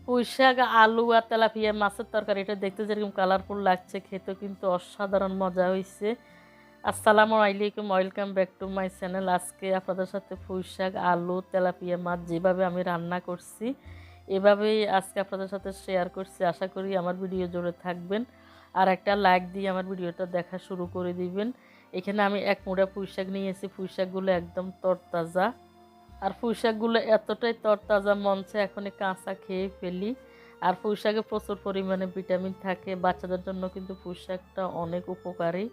পুঁই শাক, আলু আর তেলাপিয়া মাছের তরকারি, এটা দেখতে যেরকম কালারফুল লাগছে, খেতেও কিন্তু অসাধারণ মজা হয়েছে। আসসালামু আলাইকুম, welcome back to my channel. আজকে আপনাদের সাথে পুঁই শাক, আলু, তেলাপিয়া মাছ যেভাবে আমি রান্না করছি এভাবেই আজকে আপনাদের সাথে শেয়ার করছি। আশা করি আমার ভিডিও জুড়ে থাকবেন আর একটা লাইক দিয়ে আমার ভিডিওটা দেখা শুরু করে দিবেন। এখানে আমি এক মুঠা পুঁই শাক নিয়েছি। পুঁই শাকগুলো একদম তরতাজা, আর পুঁই শাকগুলো এতটাই তরতাজা মঞ্চে এখনই কাঁচা খেয়ে ফেলি। আর পুঁই শাকে প্রচুর পরিমাণে ভিটামিন থাকে, বাচ্চাদের জন্য কিন্তু পুঁই শাকটা অনেক উপকারী।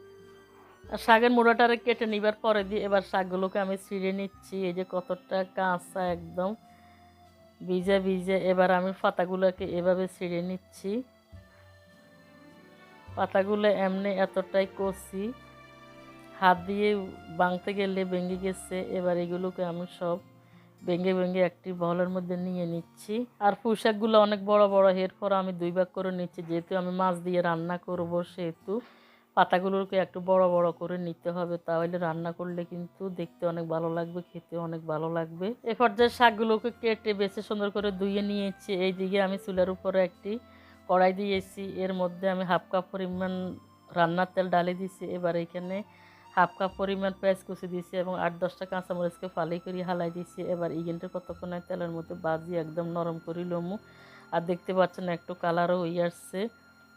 আর শাকের মুড়াটারে কেটে নিবার পরে দিয়ে এবার শাকগুলোকে আমি ছিঁড়ে নিচ্ছি। এই যে কতটা কাঁচা, একদম ভিজে ভিজে। এবার আমি পাতাগুলোকে এভাবে ছিঁড়ে নিচ্ছি। পাতাগুলো এমনি এতটাই কচি, হাত দিয়ে ভাঙতে গেলে ভেঙে গেছে। এবার এগুলোকে আমি সব ভেঙে ভেঙে একটি বলের মধ্যে নিয়ে নিচ্ছি। আর পুঁই শাকগুলো অনেক বড় বড়, এরপর আমি দুই ভাগ করে নিচ্ছি। যেহেতু আমি মাছ দিয়ে রান্না করব সেহেতু পাতাগুলোকে একটু বড় বড় করে নিতে হবে, তাহলে রান্না করলে কিন্তু দেখতে অনেক ভালো লাগবে, খেতে অনেক ভালো লাগবে। এ পর্যায়ে শাকগুলোকে কেটে বেছে সুন্দর করে ধুয়ে নিয়েছি। এইদিকে আমি চুলার উপরে একটি কড়াই দিয়েছি, এর মধ্যে আমি হাফ কাপ পরিমাণ রান্নার তেল ডালে দিয়েছি। এবার এখানে হাফ কাপ পরিমাণ পেঁয়াজ কুচি দিয়েছি এবং 8-10টা কাঁচামরিচকে ফালি করে হালাই দিয়েছি। এবার ইগেনটা কতক্ষণ তেলের মধ্যে বাজি একদম নরম করি লমু। আর দেখতে পাচ্ছেন একটু কালারও হয়ে আসছে।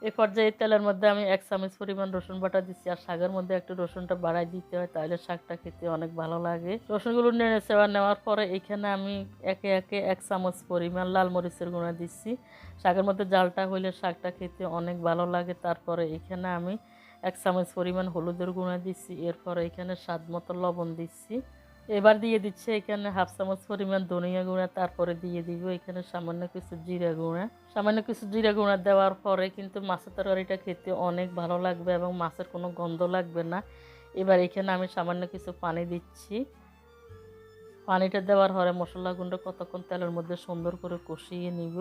এই পর্যায়ে তেলের মধ্যে আমি 1 চামচ পরিমাণ রসুন বাটা দিচ্ছি। আর শাকের মধ্যে একটু রসুনটা বাড়াই দিতে হয়, তাহলে শাকটা খেতে অনেক ভালো লাগে। রসুনগুলো নেড়ে চেড়ে নেওয়ার পরে এখানে আমি একে একে 1 চামচ পরিমাণ লাল মরিচের গুঁড়া দিচ্ছি। শাকের মধ্যে জালটা হইলে শাকটা খেতে অনেক ভালো লাগে। তারপরে এখানে আমি 1 চামচ পরিমাণ হলুদের গুঁড়া দিচ্ছি। এরপর এখানে স্বাদ মতো লবণ দিচ্ছি। এবার দিয়ে দিচ্ছে এখানে হাফ চামচ পরিমাণ ধনিয়া গুঁড়া। তারপরে দিয়ে দিব এখানে সামান্য কিছু জিরা গুঁড়া। সামান্য কিছু জিরা গুঁড়া দেওয়ার পরে কিন্তু মাছের তরকারিটা খেতে অনেক ভালো লাগবে এবং মাছের কোনো গন্ধ লাগবে না। এবার এখানে আমি সামান্য কিছু পানি দিচ্ছি। পানিটা দেওয়ার পরে মশলা গুঁড়ো কতক্ষণ তেলের মধ্যে সুন্দর করে কষিয়ে নিব।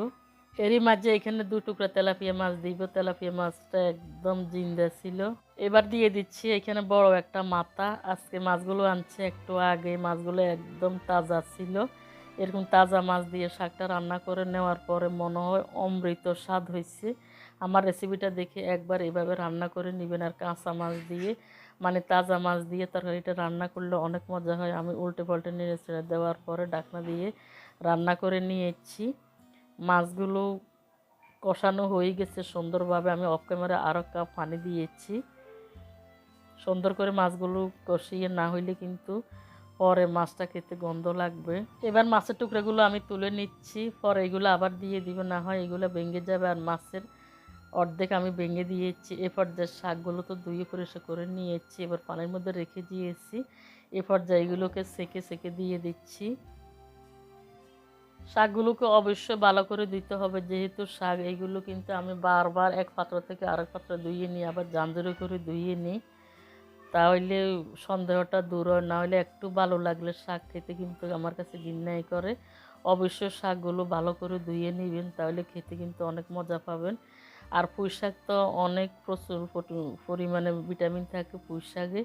এরই মাঝে এখানে 2 টুকরা তেলাপিয়া মাছ দিব। তেলাপিয়া মাছটা একদম জিন্দা ছিল। এবার দিয়ে দিচ্ছি এখানে বড় একটা মাথা। আজকে মাছগুলো আনছে একটু আগে, মাছগুলো একদম তাজা ছিল। এরকম তাজা মাছ দিয়ে শাকটা রান্না করে নেওয়ার পরে মনে হয় অমৃত স্বাদ হয়েছে। আমার রেসিপিটা দেখে একবার এভাবে রান্না করে নেবেন। আর কাঁচা মাছ দিয়ে, মানে তাজা মাছ দিয়ে তরকারিটা রান্না করলে অনেক মজা হয়। আমি উল্টে পাল্টে নেড়ে চেড়ে দেওয়ার পরে ঢাকনা দিয়ে রান্না করে নিয়েছি। মাছগুলো কষানো হয়ে গেছে সুন্দরভাবে। আমি অফ ক্যামেরা আরও কাপ পানি দিয়েছি। সুন্দর করে মাছগুলো কষিয়ে না হইলে কিন্তু পরে মাছটা খেতে গন্ধ লাগবে। এবার মাছের টুকরাগুলো আমি তুলে নিচ্ছি, পরে এগুলো আবার দিয়ে দিব, না হয় এগুলো ভেঙে যাবে। আর মাছের অর্ধেক আমি ভেঙে দিয়েছি। এ পর্যায়ে শাকগুলো তো ধুয়ে পরিষ্কার করে নিয়েছি, এবার পানির মধ্যে রেখে দিয়েছি। এ পর্যায়ে এগুলোকে সেকে সেকে দিয়ে দিচ্ছি। শাকগুলোকে অবশ্যই ভালো করে দিতে হবে, যেহেতু শাক এইগুলো কিন্তু আমি বারবার এক পাত্র থেকে আরেক পাত্র ধুয়ে নিই, আবার জানজরে করে ধুয়ে নিই, তাহলে সন্দেহটা দূর হয়। না হলে একটু ভালো লাগলে শাক খেতে কিন্তু আমার কাছে ঘিন্নাই করে। অবশ্যই শাকগুলো ভালো করে ধুয়ে নেবেন, তাহলে খেতে কিন্তু অনেক মজা পাবেন। আর পুঁই শাক তো অনেক প্রচুর পরিমাণে ভিটামিন থাকে পুঁই শাকে।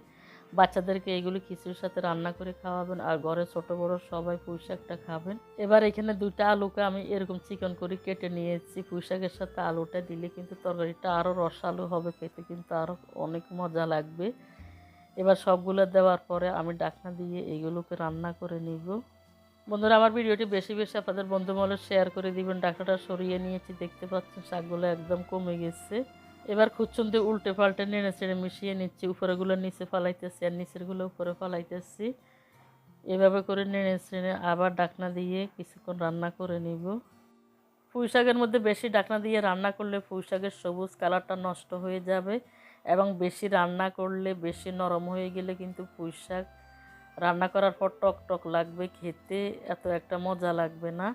বাচ্চাদেরকে এগুলো খিচুড়ির সাথে রান্না করে খাওয়াবেন, আর ঘরে ছোট বড় সবাই পুঁই শাকটা খাবেন। এবার এখানে 2টা আলুকে আমি এরকম চিকন করে কেটে নিয়েছি। পুঁই শাকের সাথে আলুটা দিলে কিন্তু তরকারিটা আরও রসালো হবে, খেতে কিন্তু আরও অনেক মজা লাগবে। এবার সবগুলো দেওয়ার পরে আমি ঢাকনা দিয়ে এগুলোকে রান্না করে নিব। বন্ধুরা, আমার ভিডিওটি বেশি বেশি আপনাদের বন্ধুমহলে শেয়ার করে দিবেন। ঢাকনাটা সরিয়ে নিয়েছি, দেখতে পাচ্ছেন শাকগুলো একদম কমে গেছে। এবার খুচ্চুন দিয়ে উল্টে পাল্টে নেড়ে চেড়ে মিশিয়ে নিচ্ছি। উপরেগুলো নিচে ফালাইতেছি আর নিচেরগুলো উপরে ফালাইতেছি। এভাবে করে নেড়ে চেড়ে আবার ঢাকনা দিয়ে কিছুক্ষণ রান্না করে নিব। পুঁই শাকের মধ্যে বেশি ঢাকনা দিয়ে রান্না করলে পুঁই শাকের সবুজ কালারটা নষ্ট হয়ে যাবে, এবং বেশি রান্না করলে, বেশি নরম হয়ে গেলে কিন্তু পুঁই শাক রান্না করার পর টক টক লাগবে, খেতে এত একটা মজা লাগবে না।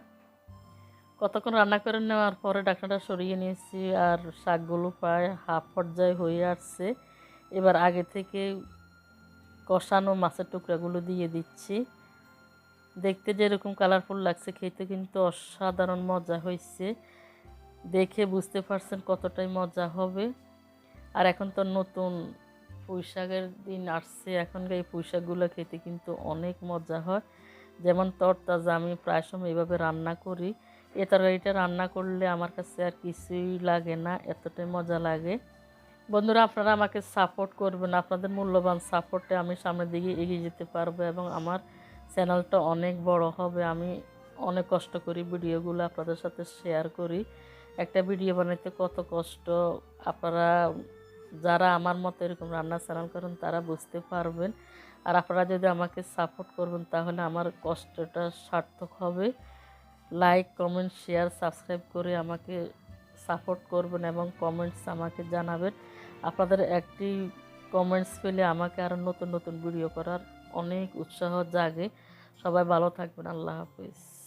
কতক্ষণ রান্না করে নেওয়ার পরে ঢাকনাটা সরিয়ে নিয়েছি, আর শাকগুলো প্রায় হাফ পর্যায়ে হয়ে আসছে। এবার আগে থেকে কষানো মাছের টুকরাগুলো দিয়ে দিচ্ছি। দেখতে যেরকম কালারফুল লাগছে, খেতে কিন্তু অসাধারণ মজা হয়েছে। দেখে বুঝতে পারছেন কতটাই মজা হবে। আর এখন তো নতুন পুঁই শাকের দিন আসছে, এখনকার এই পুঁই শাকগুলো খেতে কিন্তু অনেক মজা হয়। যেমন তরতাজা, আমি প্রায় সময় এভাবে রান্না করি। এই তরকারিটা রান্না করলে আমার কাছে আর কিছুই লাগে না, এতটাই মজা লাগে। বন্ধুরা, আপনারা আমাকে সাপোর্ট করবেন, আপনাদের মূল্যবান সাপোর্টে আমি সামনের দিকে এগিয়ে যেতে পারবো এবং আমার চ্যানেলটা অনেক বড় হবে। আমি অনেক কষ্ট করি, ভিডিওগুলো আপনাদের সাথে শেয়ার করি। একটা ভিডিও বানাইতে কত কষ্ট আপনারা যারা আমার মতো এরকম রান্নার চ্যানেল করেন তারা বুঝতে পারবেন। আর আপনারা যদি আমাকে সাপোর্ট করবেন তাহলে আমার কষ্টটা সার্থক হবে। লাইক, কমেন্ট, শেয়ার, সাবস্ক্রাইব করে আমাকে সাপোর্ট করবেন এবং কমেন্টস আমাকে জানাবেন। আপনাদের একটি কমেন্টস পেলে আমাকে আরও নতুন নতুন ভিডিও করার অনেক উৎসাহ জাগে। সবাই ভালো থাকবেন। আল্লাহ হাফিজ।